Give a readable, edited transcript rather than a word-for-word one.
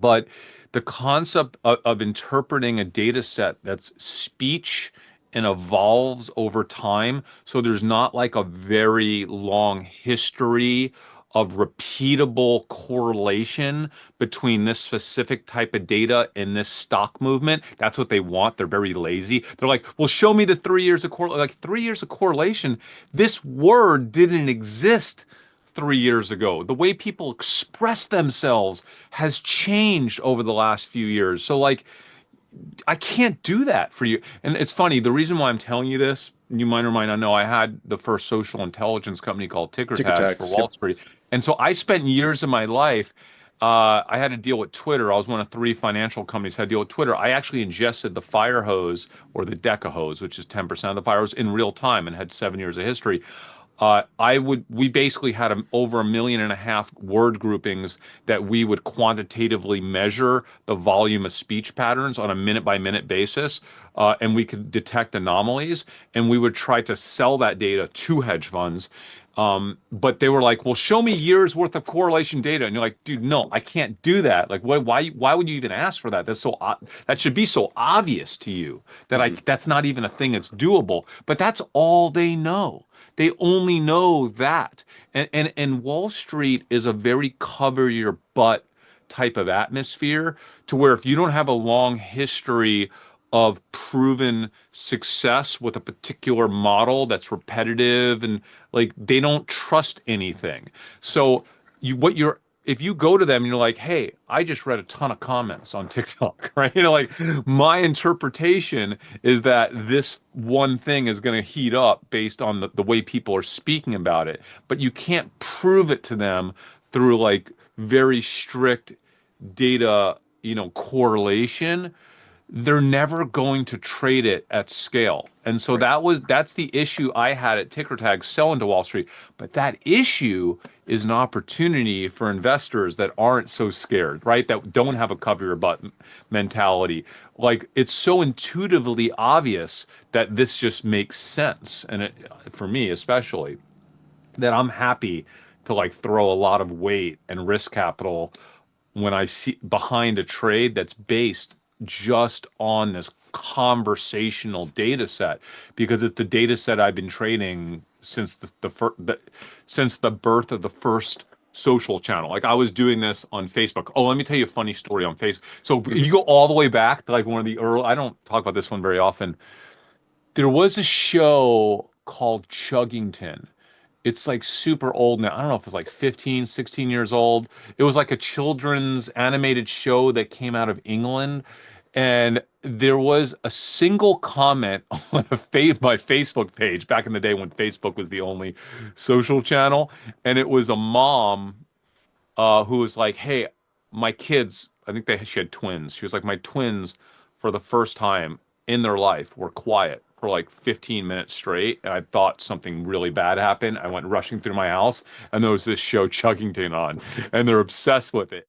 But the concept of interpreting a data set that's speech and evolves over time, so there's not like a very long history of repeatable correlation between this specific type of data and this stock movement. That's what they want. They're very lazy. They're like, well, show me the 3 years of correlation. Like 3 years of correlation, this word didn't exist 3 years ago. The way people express themselves has changed over the last few years. So, like, I can't do that for you. And it's funny, the reason why I'm telling you this, you might or might not know, I had the first social intelligence company called TickerTags for TickerTags. Wall Yep. Street. And so I spent years of my life, I had to deal with Twitter. I was one of three financial companies that had to deal with Twitter. I actually ingested the fire hose or the Deca hose, which is 10% of the fire hose, in real time and had 7 years of history. We basically had over 1.5 million word groupings that we would quantitatively measure the volume of speech patterns on a minute by minute basis. And we could detect anomalies, and we would try to sell that data to hedge funds. But they were like, well, show me years worth of correlation data. And you're like, dude, no, I can't do that. Like, why would you even ask for that? That should be so obvious to you that Hmm. that's not even a thing that's doable. But that's all they know. They only know that. And Wall Street is a very cover your butt type of atmosphere, to where if you don't have a long history of proven success with a particular model that's repetitive, and like, they don't trust anything. So if you go to them and you're like, hey, I just read a ton of comments on TikTok, right? Like, my interpretation is that this one thing is going to heat up based on the way people are speaking about it. But you can't prove it to them through like very strict data, correlation. They're never going to trade it at scale. And so Right. that's the issue I had at TickerTag selling to Wall Street. But that issue is an opportunity for investors that aren't so scared, right? That don't have a cover your butt mentality. Like, it's so intuitively obvious that this just makes sense. And for me especially, that I'm happy to like throw a lot of weight and risk capital when I see behind a trade that's based just on this conversational data set, because it's the data set I've been trading since since the birth of the first social channel. Like, I was doing this on Facebook. Oh, let me tell you a funny story on Facebook. So Hmm. you go all the way back to like one of the early, I don't talk about this one very often. There was a show called Chuggington. It's like super old now. I don't know if it's like 15, 16 years old. It was like a children's animated show that came out of England. And there was a single comment on my Facebook page back in the day when Facebook was the only social channel. And it was a mom who was like, hey, my kids, I think she had twins. She was like, my twins, for the first time in their life, were quiet for like 15 minutes straight. And I thought something really bad happened. I went rushing through my house, and there was this show Chuggington on, and they're obsessed with it.